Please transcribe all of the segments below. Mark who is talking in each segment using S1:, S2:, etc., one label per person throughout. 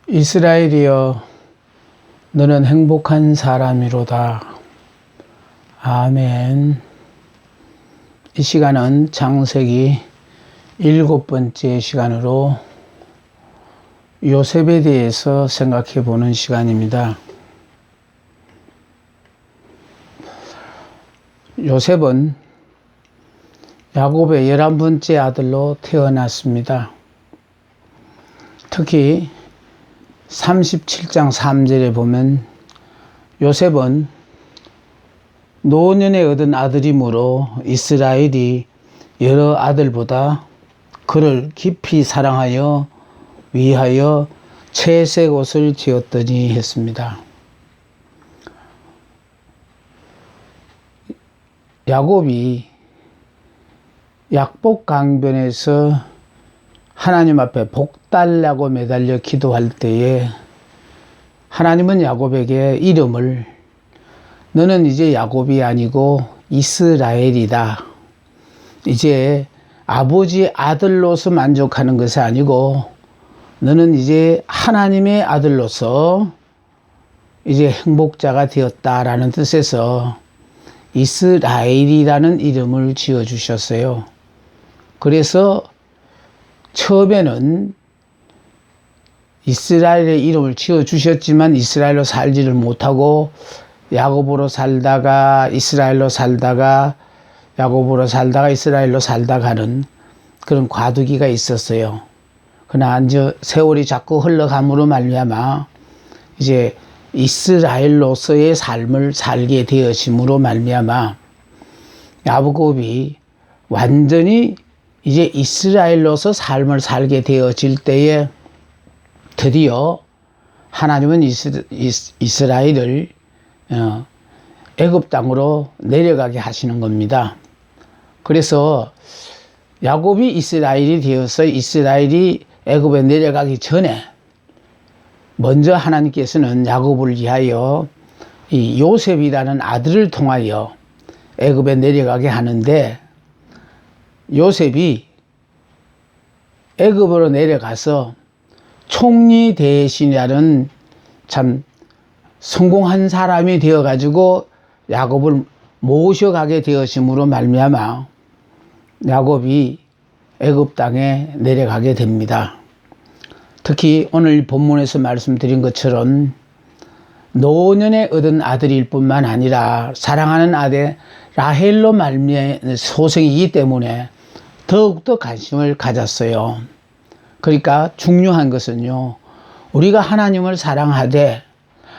S1: 이스라엘이여, 너는 행복한 사람이로다. 아멘. 이 시간은 창세기 7번째 시간으로 요셉에 대해서 생각해 보는 시간입니다. 요셉은 야곱의 11번째 아들로 태어났습니다. 특히 37장 3절에 보면 요셉은 노년에 얻은 아들이므로 이스라엘이 여러 아들보다 그를 깊이 사랑하여 위하여 채색 옷을 지었더니 했습니다. 야곱이 약복강변에서 하나님 앞에 복 달라고 매달려 기도할 때에 하나님은 야곱에게 이름을 너는 이제 야곱이 아니고 이스라엘이다. 이제 아버지의 아들로서 만족하는 것이 아니고 너는 이제 하나님의 아들로서 이제 행복자가 되었다라는 뜻에서 이스라엘이라는 이름을 지어주셨어요. 그래서 처음에는 이스라엘의 이름을 지어주셨지만 이스라엘로 살지를 못하고 야곱으로 살다가 이스라엘로 살다가 야곱으로 살다가 이스라엘로 살다가는 그런 과도기가 있었어요. 그러나 이제 세월이 자꾸 흘러감으로 말미암아 이제 이스라엘로서의 삶을 살게 되어짐으로 말미암아 야곱이 완전히 이제 이스라엘로서 삶을 살게 되어질 때에 드디어 하나님은 이스라엘을 애굽 땅으로 내려가게 하시는 겁니다. 그래서 야곱이 이스라엘이 되어서 이스라엘이 애굽에 내려가기 전에 먼저 하나님께서는 야곱을 위하여 이 요셉이라는 아들을 통하여 애굽에 내려가게 하는데 요셉이 애굽으로 내려가서 총리 대신이라는 참 성공한 사람이 되어가지고 야곱을 모셔가게 되어짐으로 말미암아 야곱이 애굽 땅에 내려가게 됩니다. 특히 오늘 본문에서 말씀드린 것처럼 노년에 얻은 아들일 뿐만 아니라 사랑하는 아들 라헬로 말미암은 소생이기 때문에 더욱더 관심을 가졌어요. 그러니까 중요한 것은요, 우리가 하나님을 사랑하되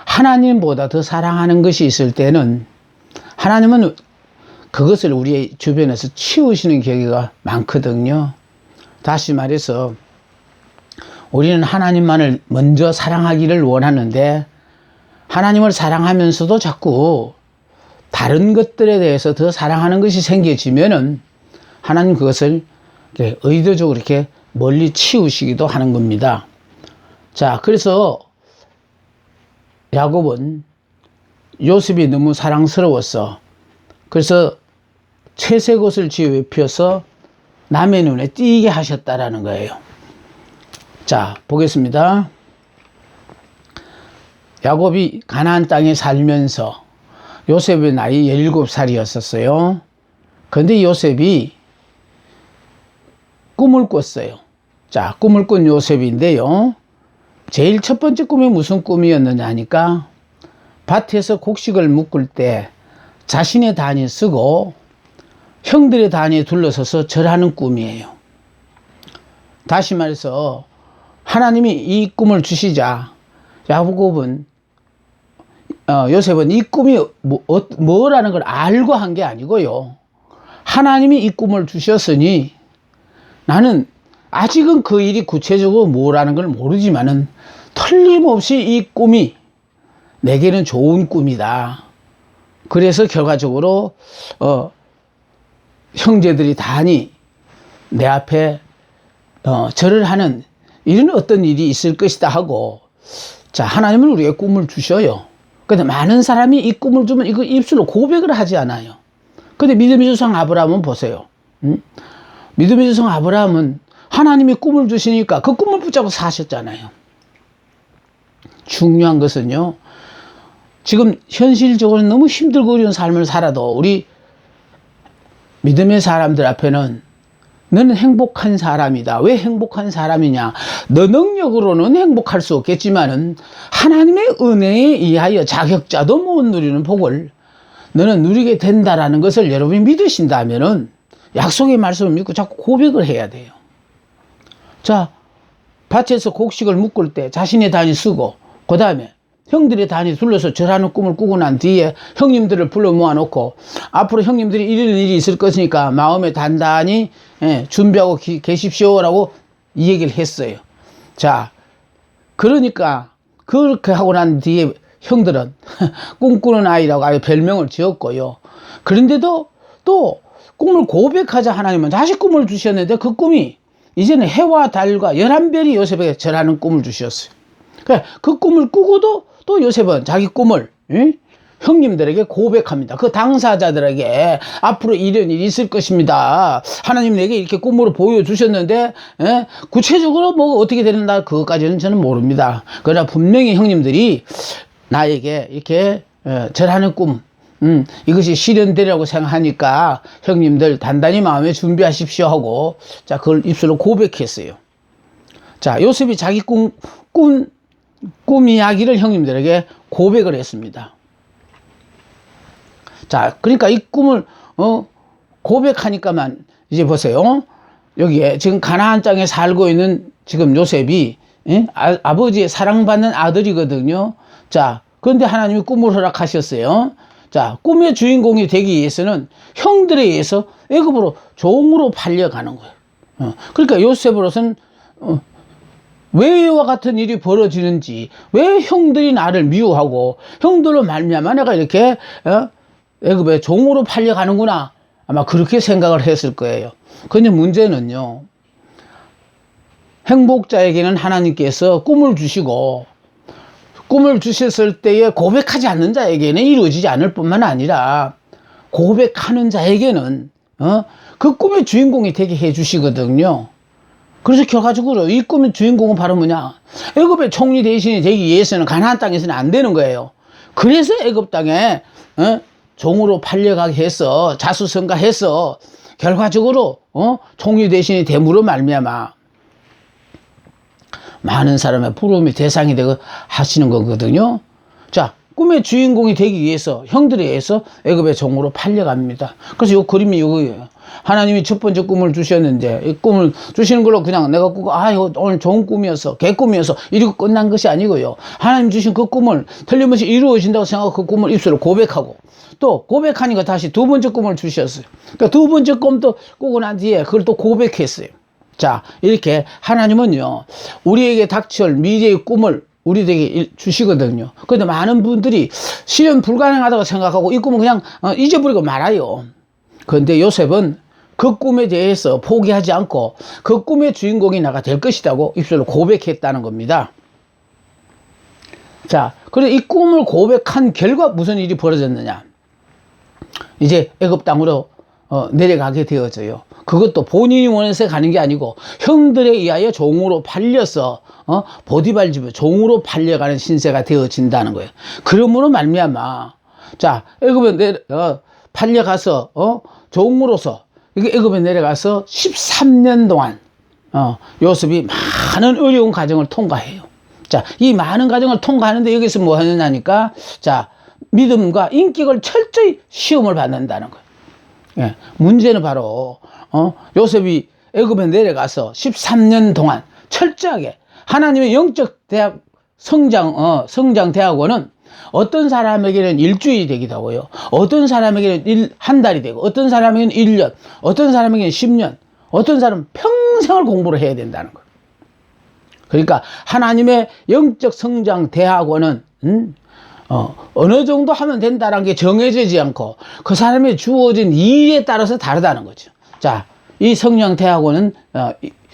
S1: 하나님보다 더 사랑하는 것이 있을 때는 하나님은 그것을 우리 주변에서 치우시는 경우가 많거든요. 다시 말해서 우리는 하나님만을 먼저 사랑하기를 원하는데 하나님을 사랑하면서도 자꾸 다른 것들에 대해서 더 사랑하는 것이 생겨지면은 하나님 그것을 의도적으로 이렇게 멀리 치우시기도 하는 겁니다. 자, 그래서 야곱은 요셉이 너무 사랑스러웠어. 그래서 채색 옷을 지어 입혀서 남의 눈에 띄게 하셨다라는 거예요. 자, 보겠습니다. 야곱이 가나안 땅에 살면서 요셉의 나이 17살이었었어요. 그런데 요셉이 꿈을 꿨어요. 자, 꿈을 꾼 요셉인데요. 제일 첫 번째 꿈이 무슨 꿈이었느냐 하니까 밭에서 곡식을 묶을 때 자신의 단이 쓰고 형들의 단에 둘러서서 절하는 꿈이에요. 다시 말해서 하나님이 이 꿈을 주시자 요셉은 이 꿈이 뭐라는 걸 알고 한 게 아니고요. 하나님이 이 꿈을 주셨으니 나는 아직은 그 일이 구체적으로 뭐라는 걸 모르지만은 틀림없이 이 꿈이 내게는 좋은 꿈이다. 그래서 결과적으로 형제들이 다니 내 앞에 절을 하는 이런 어떤 일이 있을 것이다 하고, 자, 하나님은 우리에게 꿈을 주셔요. 근데 많은 사람이 이 꿈을 주면 이거 입술로 고백을 하지 않아요. 근데 믿음의 조상 아브라함은 보세요. 믿음의 조상 아브라함은 하나님이 꿈을 주시니까 그 꿈을 붙잡고 사셨잖아요. 중요한 것은요, 지금 현실적으로 너무 힘들고 어려운 삶을 살아도 우리 믿음의 사람들 앞에는 너는 행복한 사람이다. 왜 행복한 사람이냐? 너 능력으로는 행복할 수 없겠지만은 하나님의 은혜에 의하여 자격자도 못 누리는 복을 너는 누리게 된다라는 것을 여러분이 믿으신다면은 약속의 말씀을 믿고 자꾸 고백을 해야 돼요. 자, 밭에서 곡식을 묶을 때 자신의 단이 쓰고, 그 다음에 형들의 단이 둘러서 절하는 꿈을 꾸고 난 뒤에 형님들을 불러 모아놓고 앞으로 형님들이 이런 일이 있을 것이니까 마음에 단단히 준비하고 계십시오라고 이 얘기를 했어요. 자, 그러니까 그렇게 하고 난 뒤에 형들은 꿈꾸는 아이라고 아예 별명을 지었고요. 그런데도 또 꿈을 고백하자 하나님은 다시 꿈을 주셨는데 그 꿈이 이제는 해와 달과 11별이 요셉에게 절하는 꿈을 주셨어요. 그 꿈을 꾸고도 또 요셉은 자기 꿈을 형님들에게 고백합니다. 그 당사자들에게 앞으로 이런 일이 있을 것입니다. 하나님 내게 이렇게 꿈으로 보여주셨는데 구체적으로 뭐 어떻게 되는가 그것까지는 저는 모릅니다. 그러나 분명히 형님들이 나에게 이렇게 절하는 꿈 이것이 실현되려고 생각하니까 형님들 단단히 마음에 준비하십시오 하고 자 그걸 입술로 고백했어요. 자, 요셉이 자기 꿈 이야기를 형님들에게 고백을 했습니다. 자, 그러니까 이 꿈을 고백하니까만 이제 보세요. 여기에 지금 가나안 땅에 살고 있는 지금 요셉이 아버지의 사랑받는 아들이거든요. 자, 그런데 하나님이 꿈을 허락하셨어요. 자, 꿈의 주인공이 되기 위해서는 형들에 의해서 애굽으로 종으로 팔려가는 거예요. 그러니까 요셉으로서는 왜 이와 같은 일이 벌어지는지, 왜 형들이 나를 미워하고 형들로 말미암아 내가 이렇게 애굽에 종으로 팔려가는구나 아마 그렇게 생각을 했을 거예요. 근데 문제는요, 행복자에게는 하나님께서 꿈을 주시고 꿈을 주셨을 때에 고백하지 않는 자에게는 이루어지지 않을 뿐만 아니라 고백하는 자에게는 그 꿈의 주인공이 되게 해 주시거든요. 그래서 결과적으로 이 꿈의 주인공은 바로 뭐냐? 애굽의 총리 대신이 되기 위해서는 가나안 땅에서는 안 되는 거예요. 그래서 애굽 땅에 종으로 팔려가게 해서 자수성가해서 결과적으로 총리 대신이 됨으로 말미암아 많은 사람의 부러움의 대상이 되고 하시는 거거든요. 자, 꿈의 주인공이 되기 위해서 형들에 의해서 애굽의 종으로 팔려갑니다. 그래서 이 그림이 이거예요. 하나님이 첫 번째 꿈을 주셨는데 이 꿈을 주시는 걸로 그냥 내가 꾸고 이거 오늘 좋은 꿈이었어, 개꿈이었어 이러고 끝난 것이 아니고요. 하나님 주신 그 꿈을 틀림없이 이루어진다고 생각하고 그 꿈을 입술로 고백하고 또 고백하니까 다시 두 번째 꿈을 주셨어요. 그러니까 두 번째 꿈도 꾸고 난 뒤에 그걸 또 고백했어요. 자, 이렇게 하나님은요 우리에게 닥칠 미래의 꿈을 우리에게 주시거든요. 그런데 많은 분들이 실현 불가능하다고 생각하고 이 꿈은 그냥 잊어버리고 말아요. 그런데 요셉은 그 꿈에 대해서 포기하지 않고 그 꿈의 주인공이 나가 될 것이라고 입술로 고백했다는 겁니다. 자, 그래서 이 꿈을 고백한 결과 무슨 일이 벌어졌느냐? 이제 애굽 땅으로 내려가게 되어져요. 그것도 본인이 원해서 가는 게 아니고 형들에 의하여 종으로 팔려서 보디발 집에 종으로 팔려가는 신세가 되어진다는 거예요. 그러므로 말미암아 자 애굽에 팔려가서 종으로서 애굽에 내려가서 13년 동안 요셉이 많은 어려운 과정을 통과해요. 자, 이 많은 과정을 통과하는데 여기서 뭐 하느냐니까 자 믿음과 인격을 철저히 시험을 받는다는 거예요. 예, 문제는 바로 요셉이 애굽에 내려가서 13년 동안 철저하게 하나님의 영적 대학 성장 대학원은 어떤 사람에게는 일주일이 되기도 하고요. 어떤 사람에게는 한 달이 되고 어떤 사람에게는 1년, 어떤 사람에게는 10년, 어떤 사람은 평생을 공부를 해야 된다는 거예요. 그러니까 하나님의 영적 성장 대학원은 어느 정도 하면 된다는 게 정해지지 않고 그 사람의 주어진 일에 따라서 다르다는 거죠. 자, 이 성장 대학원은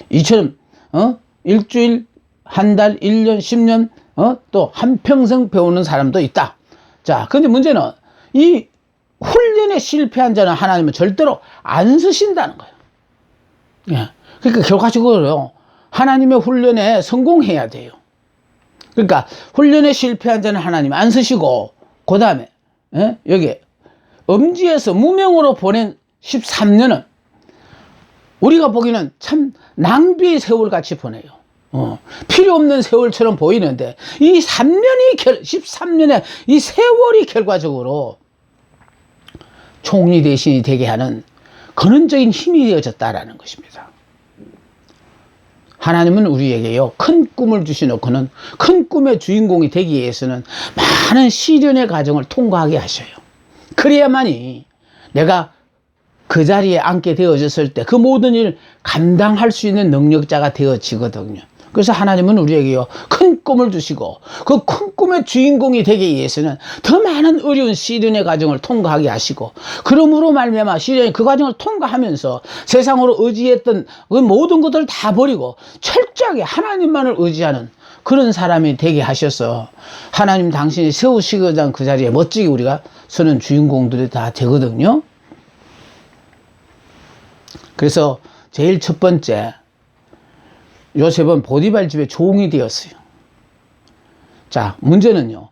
S1: 이처럼 일주일, 한 달, 1년, 10년 또 한평생 배우는 사람도 있다. 자, 근데 문제는 이 훈련에 실패한 자는 하나님은 절대로 안 쓰신다는 거예요. 예. 그러니까 결과적으로 하나님의 훈련에 성공해야 돼요. 그러니까 훈련에 실패한 자는 하나님 안 쓰시고, 그 다음에 여기 음지에서 무명으로 보낸 13년은 우리가 보기에는 참 낭비의 세월같이 보내요. 필요 없는 세월처럼 보이는데 이 13년의 이 세월이 결과적으로 총리 대신이 되게 하는 근원적인 힘이 되어졌다라는 것입니다. 하나님은 우리에게요, 큰 꿈을 주시놓고는 큰 꿈의 주인공이 되기 위해서는 많은 시련의 과정을 통과하게 하셔요. 그래야만이 내가 그 자리에 앉게 되어졌을 때 그 모든 일을 감당할 수 있는 능력자가 되어지거든요. 그래서 하나님은 우리에게요, 큰 꿈을 주시고 그 큰 꿈의 주인공이 되기 위해서는 더 많은 어려운 시련의 과정을 통과하게 하시고, 그러므로 말미암아 시련의 그 과정을 통과하면서 세상으로 의지했던 그 모든 것들을 다 버리고 철저하게 하나님만을 의지하는 그런 사람이 되게 하셔서 하나님 당신이 세우시고자 한 그 자리에 멋지게 우리가 서는 주인공들이 다 되거든요. 그래서 제일 첫 번째, 요셉은 보디발 집의 종이 되었어요. 자, 문제는요,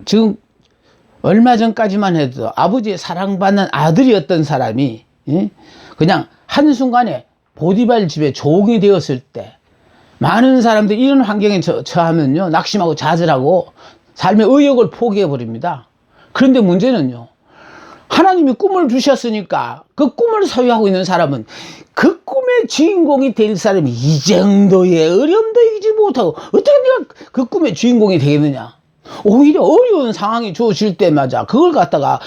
S1: 지금 얼마 전까지만 해도 아버지의 사랑받는 아들이었던 사람이 그냥 한순간에 보디발 집의 종이 되었을 때 많은 사람들이 이런 환경에 처하면요, 낙심하고 좌절하고 삶의 의욕을 포기해버립니다. 그런데 문제는요, 하나님이 꿈을 주셨으니까 그 꿈을 소유하고 있는 사람은 그 꿈의 주인공이 될 사람이 이 정도의 어려움도 이기지 못하고 어떻게 내가 그 꿈의 주인공이 되겠느냐. 오히려 어려운 상황이 주어질 때마다 그걸 갖다가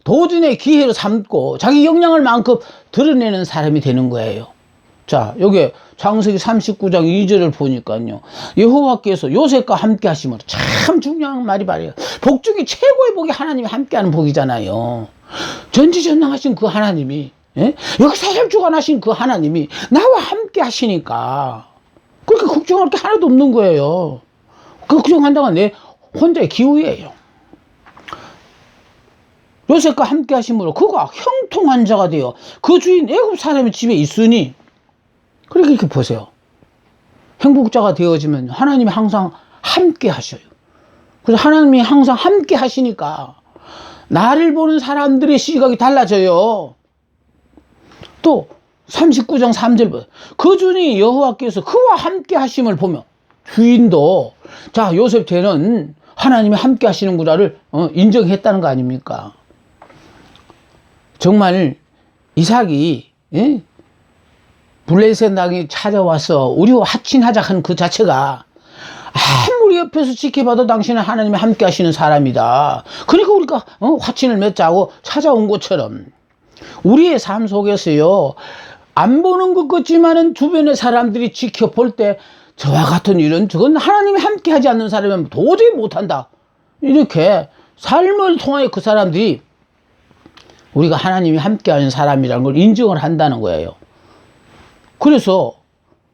S1: 도전의 기회로 삼고 자기 역량을 마음껏 드러내는 사람이 되는 거예요. 자, 여기 창세기 39장 2절을 보니까요, 여호와께서 요셉과 함께 하심으로, 참 중요한 말이 말이에요. 복 중에 최고의 복이 하나님이 함께하는 복이잖아요. 전지전능하신 그 하나님이, 역사를 주관하신 그 하나님이 나와 함께 하시니까 그렇게 걱정할 게 하나도 없는 거예요. 그 걱정한다는 건 내 혼자의 기우예요. 요셉과 함께 하심으로 그가 형통한 자가 되어 그 주인 애굽 사람의 집에 있으니, 그렇게 이렇게 보세요. 행복자가 되어지면 하나님이 항상 함께 하셔요. 그래서 하나님이 항상 함께 하시니까 나를 보는 사람들의 시각이 달라져요. 또 39장 3절 보세요. 그 주인이 여호와께서 그와 함께 하심을 보며 주인도, 자, 요셉 쟤는 하나님이 함께 하시는구나를 인정했다는 거 아닙니까? 정말 이삭이 블레셋 땅이 찾아와서 우리와 하친하자 한 그 자체가 아무리 옆에서 지켜봐도 당신은 하나님이 함께 하시는 사람이다. 그러니까 우리가 화친을 맺자고 찾아온 것처럼 우리의 삶 속에서요, 안 보는 것 같지만은 주변의 사람들이 지켜볼 때 저와 같은 일은 저건 하나님이 함께 하지 않는 사람이면 도저히 못한다. 이렇게 삶을 통하여 그 사람들이 우리가 하나님이 함께 하는 사람이라는 걸 인정을 한다는 거예요. 그래서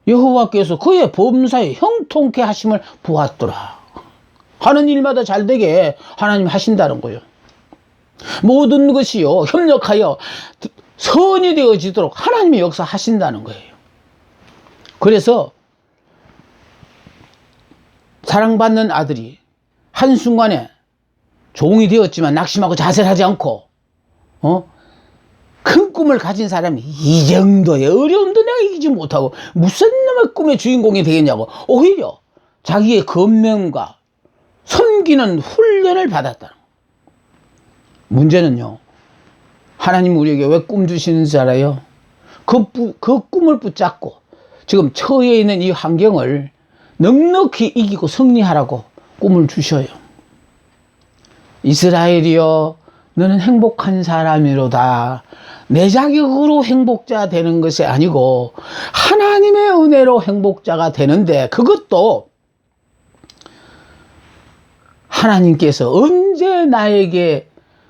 S1: 여호와께서 그의 범사에 형통케 하심을 보았더라. 하는 일마다 잘되게 하나님 하신다는 거예요. 모든 것이요, 협력하여 선이 되어지도록 하나님이 역사하신다는 거예요. 그래서 사랑받는 아들이 한순간에 종이 되었지만 낙심하고 자살하지 않고 큰 꿈을 가진 사람이 이 정도의 어려움도 내가 이기지 못하고 무슨 놈의 꿈의 주인공이 되겠냐고 오히려 자기의 권면과 섬기는 훈련을 받았다. 문제는요, 하나님 우리에게 왜 꿈 주시는지 알아요? 그 꿈을 붙잡고 지금 처해 있는 이 환경을 넉넉히 이기고 승리하라고 꿈을 주셔요. 이스라엘이여, 너는 행복한 사람이로다. 내 자격으로 행복자 되는 것이 아니고 하나님의 은혜로 행복자가 되는데, 그것도 하나님께서 언제 나에게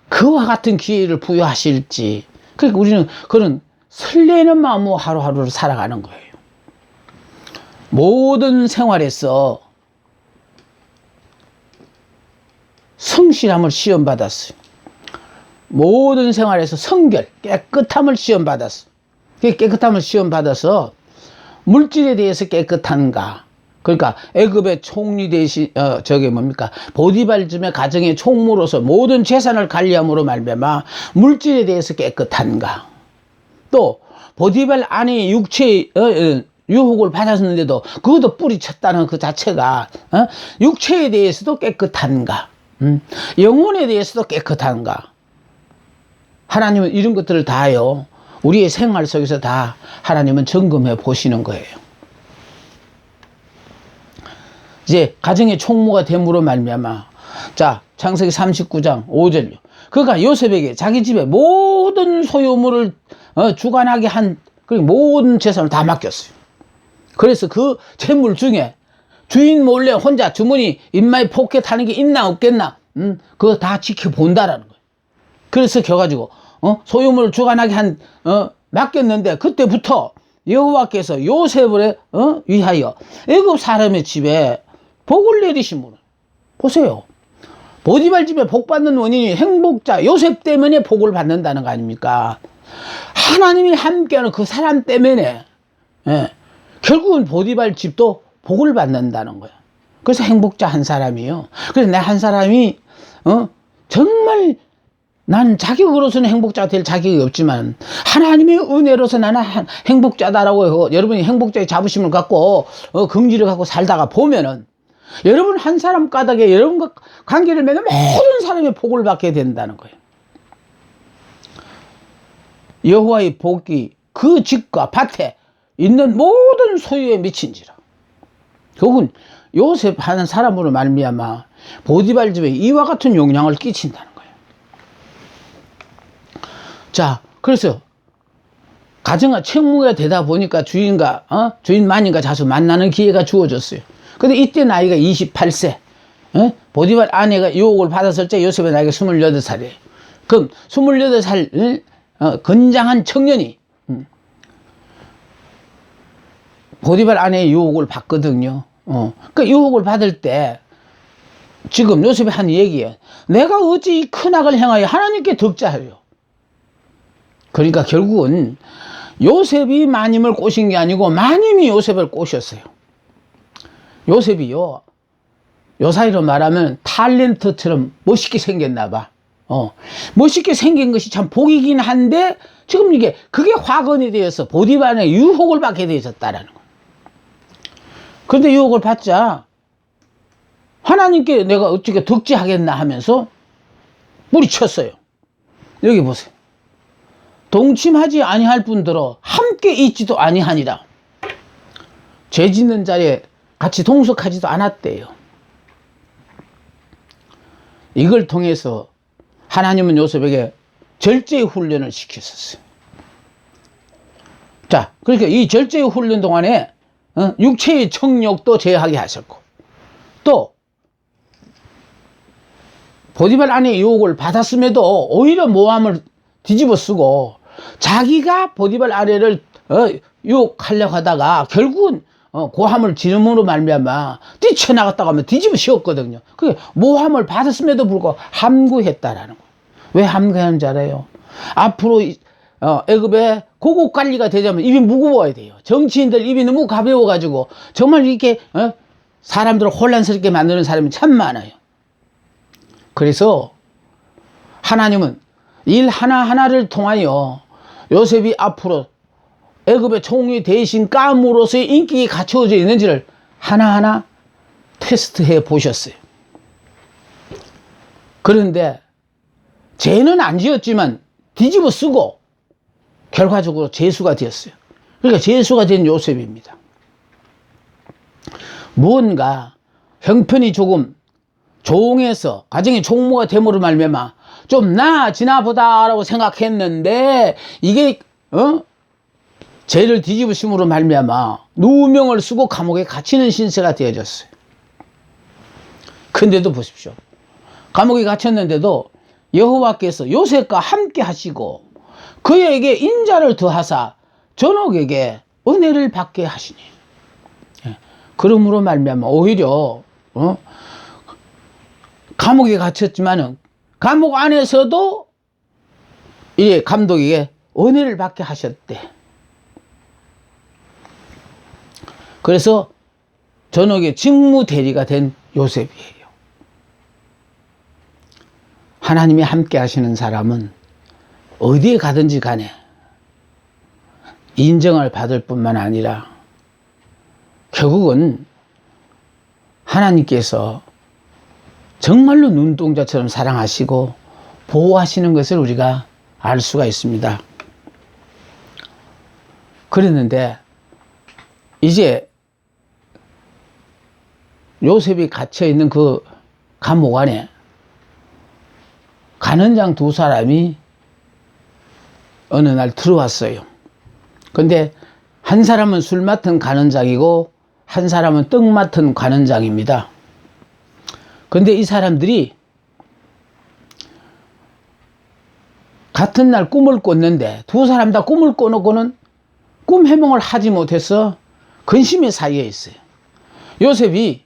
S1: 그와 같은 기회를 부여하실지, 그러니까 우리는 그런 설레는 마음으로 하루하루를 살아가는 거예요. 모든 생활에서 성실함을 시험받았어요. 모든 생활에서 성결, 깨끗함을 시험받았어. 깨끗함을 시험받아서 물질에 대해서 깨끗한가, 그러니까 애굽의 총리 대신 저게 뭡니까 보디발즘의 가정의 총무로서 모든 재산을 관리함으로 말미암아 물질에 대해서 깨끗한가. 또 보디발 아내의 육체의 유혹을 받았는데도 그것도 뿌리쳤다는 그 자체가 육체에 대해서도 깨끗한가, 영혼에 대해서도 깨끗한가. 하나님은 이런 것들을 다요 우리의 생활 속에서 다 하나님은 점검해 보시는 거예요. 이제 가정의 총무가 됨으로 말미암아 자 창세기 39장 5절요. 그가 요셉에게 자기 집의 모든 소유물을 주관하게 한 그 모든 재산을 다 맡겼어요. 그래서 그 재물 중에 주인 몰래 혼자 주머니 입마에 포켓하는 게 있나 없겠나 그거 다 지켜본다라는 거예요. 그래서 겨가지고 소유물을 주관하게 맡겼는데 그때부터 여호와께서 요셉을 위하여 애굽 사람의 집에 복을 내리심으로. 보세요. 보디발 집에 복 받는 원인이 행복자 요셉 때문에 복을 받는다는 거 아닙니까? 하나님이 함께하는 그 사람 때문에 결국은 보디발 집도 복을 받는다는 거야. 그래서 행복자 한 사람이요. 그래서 내 한 사람이 정말 난 자격으로서는 행복자가 될 자격이 없지만 하나님의 은혜로서 나는 행복자다라고 여러분이 행복자의 자부심을 갖고 긍지를 갖고 살다가 보면은 여러분 한 사람 까닭에 여러분과 관계를 맺는 모든 사람의 복을 받게 된다는 거예요. 여호와의 복이 그 집과 밭에 있는 모든 소유에 미친지라. 결국은 요셉 하는 사람으로 말미암아 보디발 집에 이와 같은 영향을 끼친다는 거예요. 자, 그래서 가정과 책무가 되다 보니까 주인 마님과 자수 만나는 기회가 주어졌어요. 근데 이때 나이가 28세. 보디발 아내가 유혹을 받았을 때 요셉의 나이가 28살이에요. 그럼 28살 건장한 청년이 보디발 아내의 유혹을 받거든요. 그 유혹을 받을 때 지금 요셉이 한 얘기예요. 내가 어찌 이 큰 악을 행하여 하나님께 덕자하려. 그러니까 결국은 요셉이 마님을 꼬신 게 아니고 마님이 요셉을 꼬셨어요. 요셉이요, 요 사이로 말하면 탤런트처럼 멋있게 생겼나 봐. 멋있게 생긴 것이 참 복이긴 한데 지금 그게 화근이 되어서 보디발의 유혹을 받게 되었다라는 거예요. 그런데 유혹을 받자 하나님께 내가 어떻게 덕지하겠나 하면서 물리쳤어요. 여기 보세요. 동침하지 아니할 뿐더러 함께 있지도 아니하니라. 죄 짓는 자리에 같이 동석하지도 않았대요. 이걸 통해서 하나님은 요셉에게 절제의 훈련을 시켰었어요. 자, 그러니까 이 절제의 훈련 동안에 육체의 정욕도 제하게 하셨고, 또 보디발 아내의 유혹을 받았음에도 오히려 모함을 뒤집어 쓰고 자기가 보디발 아내를 유혹하려고 하다가 결국은 고함을 지름으로 말미암아 뛰쳐나갔다고 하면 뒤집어 씌웠거든요. 그게 모함을 받았음에도 불구하고 함구했다라는 거예요. 왜 함구하는지 알아요? 앞으로 애굽의 고국 관리가 되자면 입이 무거워야 돼요. 정치인들 입이 너무 가벼워가지고 정말 이렇게 사람들을 혼란스럽게 만드는 사람이 참 많아요. 그래서 하나님은 일 하나하나를 통하여 요셉이 앞으로 애굽의 총리 대신 감으로서의 인격이 갖춰져 있는지를 하나하나 테스트해 보셨어요. 그런데 죄는 안 지었지만 뒤집어 쓰고 결과적으로 죄수가 되었어요. 그러니까 죄수가 된 요셉입니다. 무언가 형편이 조금 조응해서 가정의 총무가 됨으로 말미암아 좀 나아지나 보다라고 생각했는데 이게 죄를 뒤집으심으로 말미암아 누명을 쓰고 감옥에 갇히는 신세가 되어졌어요. 근데도 보십시오. 감옥에 갇혔는데도 여호와께서 요셉과 함께 하시고 그에게 인자를 더하사 전옥에게 은혜를 받게 하시니. 그러므로 말미암아 오히려 감옥에 갇혔지만은 감옥 안에서도 이 감독에게 은혜를 받게 하셨대. 그래서 전역의 직무 대리가 된 요셉이에요. 하나님이 함께 하시는 사람은 어디에 가든지 간에 인정을 받을 뿐만 아니라 결국은 하나님께서 정말로 눈동자처럼 사랑하시고 보호하시는 것을 우리가 알 수가 있습니다. 그랬는데 이제 요셉이 갇혀있는 그 감옥 안에 간원장 두 사람이 어느 날 들어왔어요. 근데 한 사람은 술 맡은 간원장이고 한 사람은 떡 맡은 간원장입니다. 근데 이 사람들이 같은 날 꿈을 꿨는데 두 사람 다 꿈을 꿔놓고는 꿈 해몽을 하지 못해서 근심의 사이에 있어요. 요셉이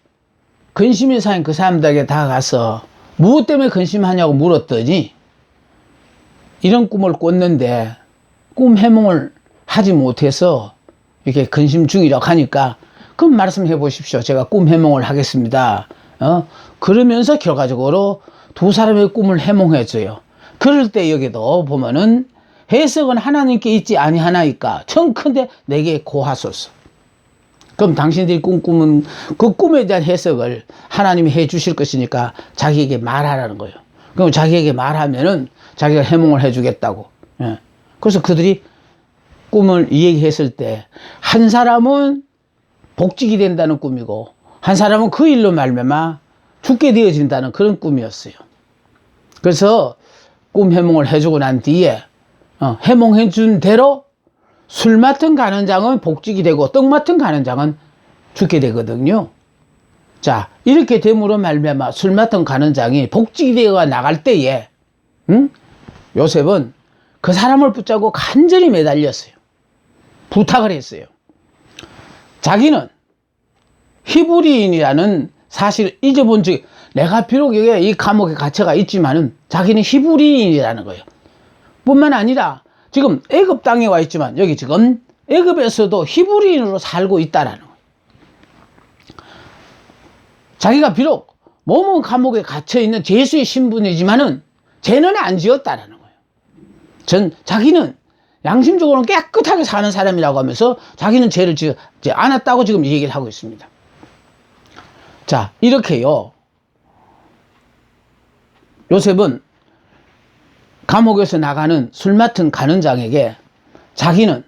S1: 근심의 사이인 그 사람들에게 다가가서 무엇 때문에 근심하냐고 물었더니 이런 꿈을 꿨는데 꿈 해몽을 하지 못해서 이렇게 근심 중이라고 하니까 그럼 말씀해 보십시오. 제가 꿈 해몽을 하겠습니다. 그러면서 결과적으로 두 사람의 꿈을 해몽해 줘요. 그럴 때 여기도 보면은 해석은 하나님께 있지 아니하나이까 청컨대 내게 고하소서. 그럼 당신들이 꿈꾸면 그 꿈에 대한 해석을 하나님이 해 주실 것이니까 자기에게 말하라는 거예요. 그럼 자기에게 말하면은 자기가 해몽을 해 주겠다고. 그래서 그들이 꿈을 이야기했을 때 한 사람은 복직이 된다는 꿈이고 한 사람은 그 일로 말미암아 죽게 되어진다는 그런 꿈이었어요. 그래서 꿈 해몽을 해주고 난 뒤에 해몽해 준 대로 술 맡은 간원장은 복직이 되고 떡 맡은 간원장은 죽게 되거든요. 자, 이렇게 됨으로 말미암아 술 맡은 간원장이 복직이 되어 나갈 때에 요셉은 그 사람을 붙잡고 간절히 매달렸어요. 부탁을 했어요. 자기는 히브리인이라는 사실을 잊어본 적, 내가 비록 여기 이 감옥에 갇혀가 있지만은 자기는 히브리인이라는 거예요. 뿐만 아니라 지금 애굽 땅에 와 있지만 여기 지금 애굽에서도 히브리인으로 살고 있다라는 거예요. 자기가 비록 몸은 감옥에 갇혀 있는 죄수의 신분이지만은 죄는 안 지었다라는 거예요. 자기는 양심적으로는 깨끗하게 사는 사람이라고 하면서 자기는 죄를 지지 않았다고 지금 얘기를 하고 있습니다. 자, 이렇게요. 요셉은 감옥에서 나가는 술 맡은 간원장에게 자기는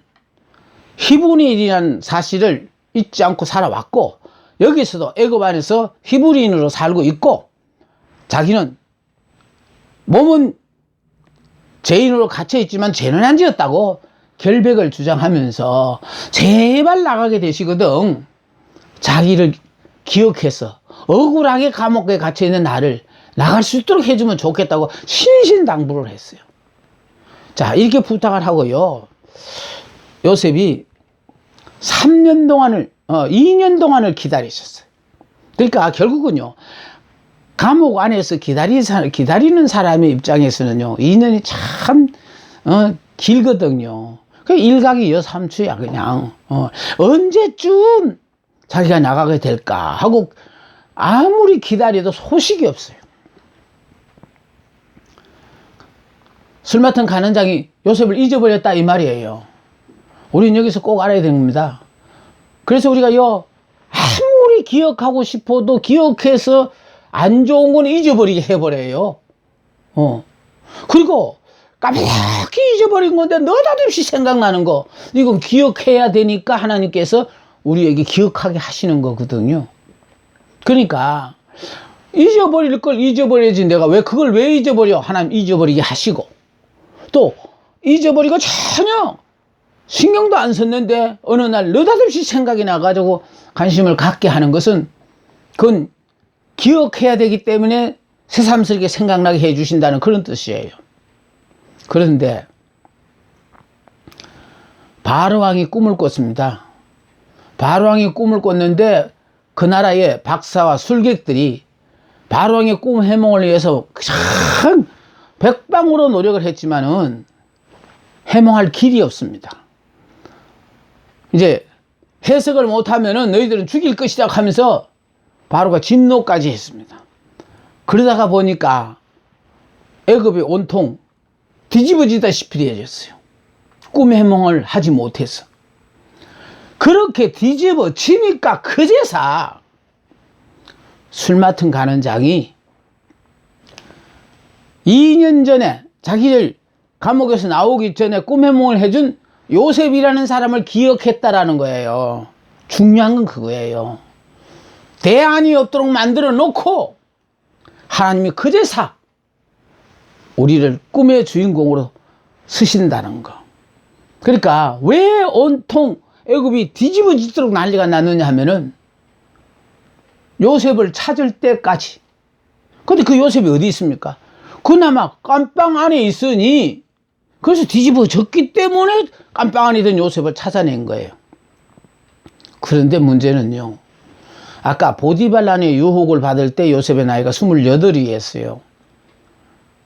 S1: 히브리인이라는 사실을 잊지 않고 살아왔고 여기서도 애굽 안에서 히브리인으로 살고 있고 자기는 몸은 죄인으로 갇혀있지만 죄는 안 지었다고 결백을 주장하면서 제발 나가게 되시거든 자기를 기억해서 억울하게 감옥에 갇혀있는 나를 나갈 수 있도록 해주면 좋겠다고 신신당부를 했어요. 자, 이렇게 부탁을 하고요. 요셉이 3년 동안을 2년 동안을 기다리셨어요. 그러니까 결국은요. 감옥 안에서 기다리는 사람의 입장에서는요. 2년이 참 길거든요. 그 일각이 여삼추야 그냥. 언제쯤 자기가 나가게 될까 하고 아무리 기다려도 소식이 없어요. 술 맡은 간원장이 요셉을 잊어버렸다 이 말이에요. 우리는 여기서 꼭 알아야 됩니다. 그래서 우리가요 아무리 기억하고 싶어도 기억해서 안 좋은 건 잊어버리게 해버려요. 그리고 까맣게 잊어버린 건데 느닷없이 생각나는 거 이건 기억해야 되니까 하나님께서 우리에게 기억하게 하시는 거거든요. 그러니까 잊어버릴 걸 잊어버려야지 내가 그걸 왜 잊어버려? 하나님 잊어버리게 하시고 또 잊어버리고 전혀 신경도 안 썼는데 어느 날 느닷없이 생각이 나가지고 관심을 갖게 하는 것은 그건 기억해야 되기 때문에 새삼스럽게 생각나게 해주신다는 그런 뜻이에요. 그런데 바로왕이 꿈을 꿨습니다. 바로왕이 꿈을 꿨는데 그 나라의 박사와 술객들이 바로왕의 꿈 해몽을 위해서 참 백방으로 노력을 했지만은 해몽할 길이 없습니다. 이제 해석을 못하면은 너희들은 죽일 것이다 하면서 바로가 진노까지 했습니다. 그러다가 보니까 애굽이 온통 뒤집어지다시피 되어졌어요. 꿈 해몽을 하지 못해서. 그렇게 뒤집어지니까 그제서 술 맡은 가는 장이 2년 전에 자기를 감옥에서 나오기 전에 꿈 해몽을 해준 요셉이라는 사람을 기억했다라는 거예요. 중요한 건 그거예요. 대안이 없도록 만들어 놓고 하나님이 그제서 우리를 꿈의 주인공으로 쓰신다는 거. 그러니까 왜 온통 애굽이 뒤집어지도록 난리가 났느냐 하면은 요셉을 찾을 때까지. 근데 그 요셉이 어디 있습니까? 그나마 깜빵 안에 있으니 그래서 뒤집어졌기 때문에 깜빵 안에 있던 요셉을 찾아낸 거예요. 그런데 문제는요, 아까 보디발란의 유혹을 받을 때 요셉의 나이가 28이었어요.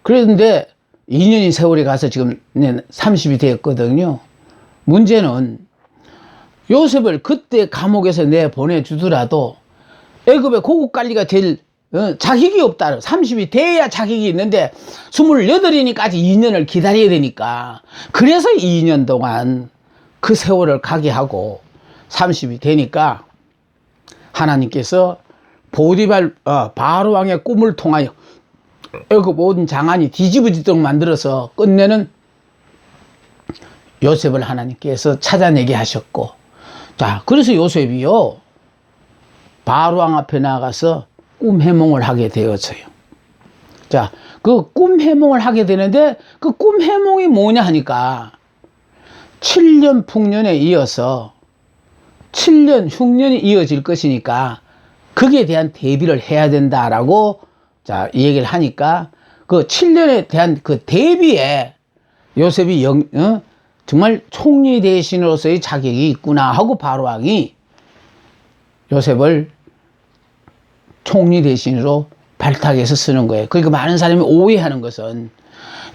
S1: 그런데 2년이 세월이 가서 지금 30이 되었거든요. 문제는 요셉을 그때 감옥에서 내보내주더라도 애굽의 고국관리가 될 자격이 없다. 30이 돼야 자격이 있는데 28이니까 아직 2년을 기다려야 되니까, 그래서 2년 동안 그 세월을 가게 하고 30이 되니까 하나님께서 바로 왕의 꿈을 통하여 애굽 모든 장안이 뒤집어지도록 만들어서 끝내는 요셉을 하나님께서 찾아내게 하셨고, 자, 그래서 요셉이요 바로 왕 앞에 나가서 꿈 해몽을 하게 되었어요. 자, 그 꿈 해몽을 하게 되는데 그 꿈 해몽이 뭐냐 하니까 7년 풍년에 이어서 7년 흉년이 이어질 것이니까 거기에 대한 대비를 해야 된다라고, 자, 이 얘기를 하니까 그 7년에 대한 그 대비에 요셉이 정말 총리 대신으로서의 자격이 있구나 하고 바로 왕이 요셉을 총리 대신으로 발탁해서 쓰는 거예요. 그러니까 많은 사람이 오해하는 것은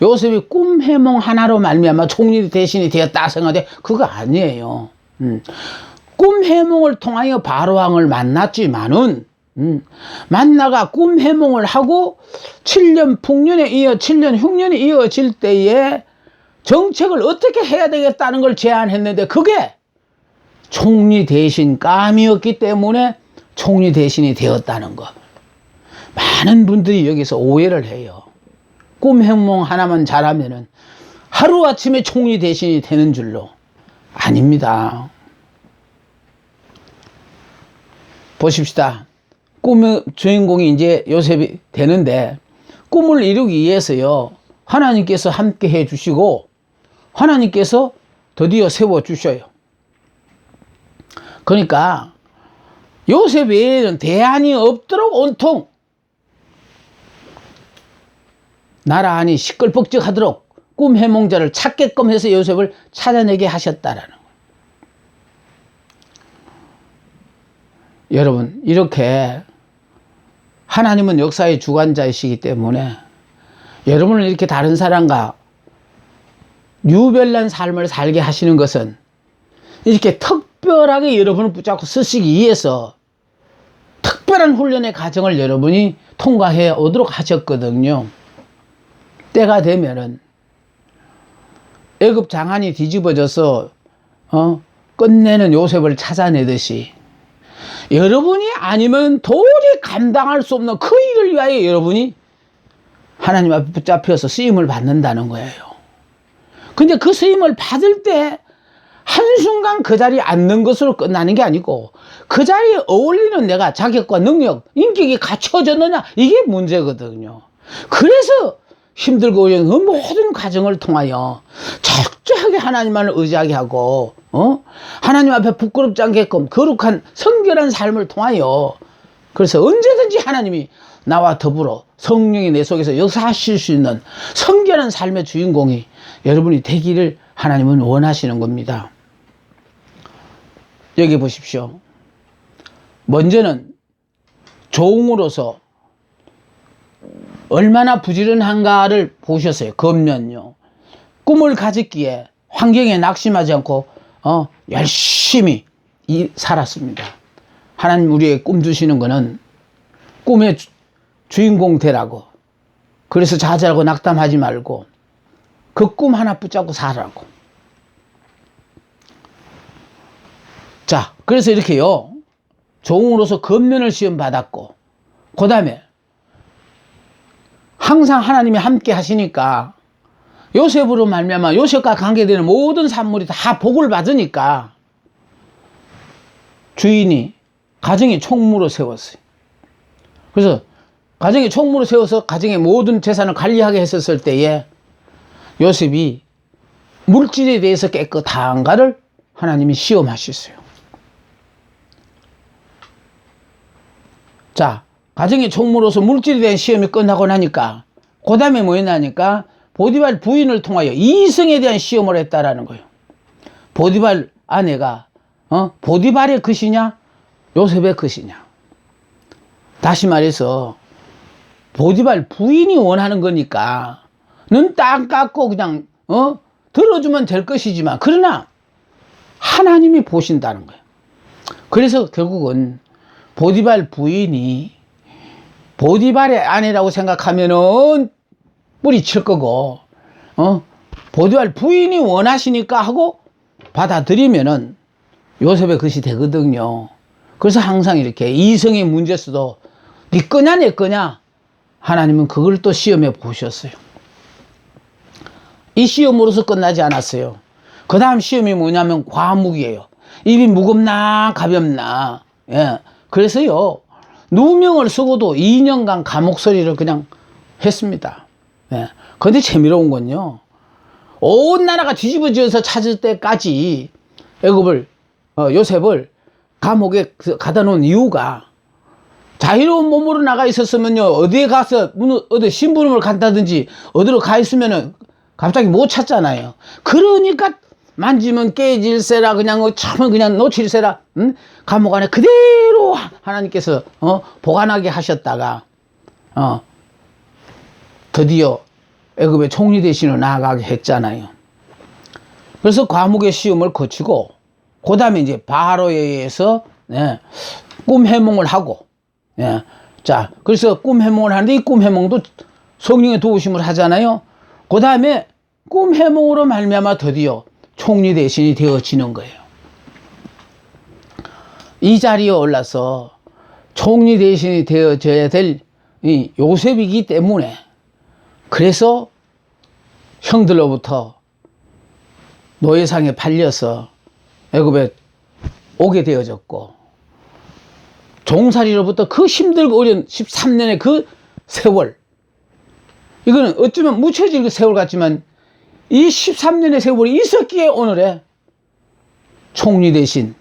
S1: 요셉이 꿈 해몽 하나로 말미암아 총리 대신이 되었다 생각하는데 그거 아니에요. 꿈 해몽을 통하여 바로 왕을 만났지만은 만나가 꿈 해몽을 하고 7년 풍년에 이어 7년 흉년이 이어질 때에 정책을 어떻게 해야 되겠다는 걸 제안했는데 그게 총리 대신 감이었기 때문에 총리 대신이 되었다는 것. 많은 분들이 여기서 오해를 해요. 꿈 해몽 하나만 잘하면은 하루아침에 총리 대신이 되는 줄로. 아닙니다. 보십시다. 꿈의 주인공이 이제 요셉이 되는데 꿈을 이루기 위해서요, 하나님께서 함께 해 주시고 하나님께서 드디어 세워 주셔요. 그러니까 요셉 외에는 대안이 없도록 온통 나라 안이 시끌벅적하도록 꿈 해몽자를 찾게끔 해서 요셉을 찾아내게 하셨다라는 거예요. 여러분, 이렇게 하나님은 역사의 주관자이시기 때문에 여러분을 이렇게 다른 사람과 유별난 삶을 살게 하시는 것은 이렇게 특별하게 여러분을 붙잡고 쓰시기 위해서 특별한 훈련의 과정을 여러분이 통과해 오도록 하셨거든요. 때가 되면은 애굽 장안이 뒤집어져서 끝내는 요셉을 찾아내듯이 여러분이 아니면 도저히 감당할 수 없는 그 일을 위하여 여러분이 하나님 앞에 붙잡혀서 쓰임을 받는다는 거예요. 근데 그 쓰임을 받을 때 한순간 그 자리에 앉는 것으로 끝나는 게 아니고 그 자리에 어울리는 내가 자격과 능력, 인격이 갖춰졌느냐, 이게 문제거든요. 그래서 힘들고 어려운 그 모든 과정을 통하여 철저하게 하나님만을 의지하게 하고 하나님 앞에 부끄럽지 않게끔 거룩한 성결한 삶을 통하여, 그래서 언제든지 하나님이 나와 더불어 성령이 내 속에서 역사하실 수 있는 성결한 삶의 주인공이 여러분이 되기를 하나님은 원하시는 겁니다. 여기 보십시오. 먼저는 종으로서 얼마나 부지런한가를 보셨어요. 겉면요. 꿈을 가졌기에 환경에 낙심하지 않고 열심히 살았습니다. 하나님 우리에게 꿈 주시는 거는 꿈의 주인공 되라고. 그래서 좌절하고 낙담하지 말고 그 꿈 하나 붙잡고 살라고. 자, 그래서 이렇게요. 종으로서 권면을 시험 받았고, 그 다음에 항상 하나님이 함께 하시니까 요셉으로 말미암아 요셉과 관계되는 모든 산물이 다 복을 받으니까 주인이 가정의 총무로 세웠어요. 그래서 가정의 총무로 세워서 가정의 모든 재산을 관리하게 했었을 때에 요셉이 물질에 대해서 깨끗한가를 하나님이 시험하셨어요. 자, 가정의 총무로서 물질에 대한 시험이 끝나고 나니까 그 다음에 뭐였나니까 보디발 부인을 통하여 이성에 대한 시험을 했다라는 거예요. 보디발 아내가 보디발의 것이냐 요셉의 것이냐. 다시 말해서 보디발 부인이 원하는 거니까 눈 딱 감고 그냥 들어주면 될 것이지만 그러나 하나님이 보신다는 거예요. 그래서 결국은 보디발 부인이 보디발의 아내라고 생각하면은 뿌리칠 거고 보디발 부인이 원하시니까 하고 받아들이면은 요셉의 것이 되거든요. 그래서 항상 이렇게 이성의 문제에서도 네 거냐 내 거냐 하나님은 그걸 또 시험해 보셨어요. 이 시험으로서 끝나지 않았어요. 그 다음 시험이 뭐냐면 과묵이에요. 입이 무겁나 가볍나. 예. 그래서요 누명을 쓰고도 2년간 감옥살이를 그냥 했습니다. 예. 그런데 재미로운 건요 온 나라가 뒤집어져서 찾을 때까지 애굽을 요셉을 감옥에 가다 놓은 이유가 자유로운 몸으로 나가 있었으면요 어디에 가서 어디 심부름을 간다든지 어디로 가 있으면은 갑자기 못 찾잖아요. 그러니까 만지면 깨질세라 그냥 참은 그냥 놓칠세라 감옥 안에 그대로 하나님께서 보관하게 하셨다가 드디어 애굽의 총리 대신으로 나아가게 했잖아요. 그래서 과묵의 시험을 거치고 그 다음에 이제 바로에 의해서 꿈 해몽을 하고 자 그래서 꿈 해몽을 하는데 이 꿈 해몽도 성령의 도우심을 하잖아요. 그 다음에 꿈 해몽으로 말미암아 드디어 총리 대신이 되어지는 거예요. 이 자리에 올라서 총리 대신이 되어져야 될 이 요셉이기 때문에 그래서 형들로부터 노예상에 팔려서 애굽에 오게 되어졌고 종살이로부터 그 힘들고 어려운 13년의 그 세월 이거는 어쩌면 묻혀질 세월 같지만 이 13년의 세월이 있었기에 오늘의 총리 대신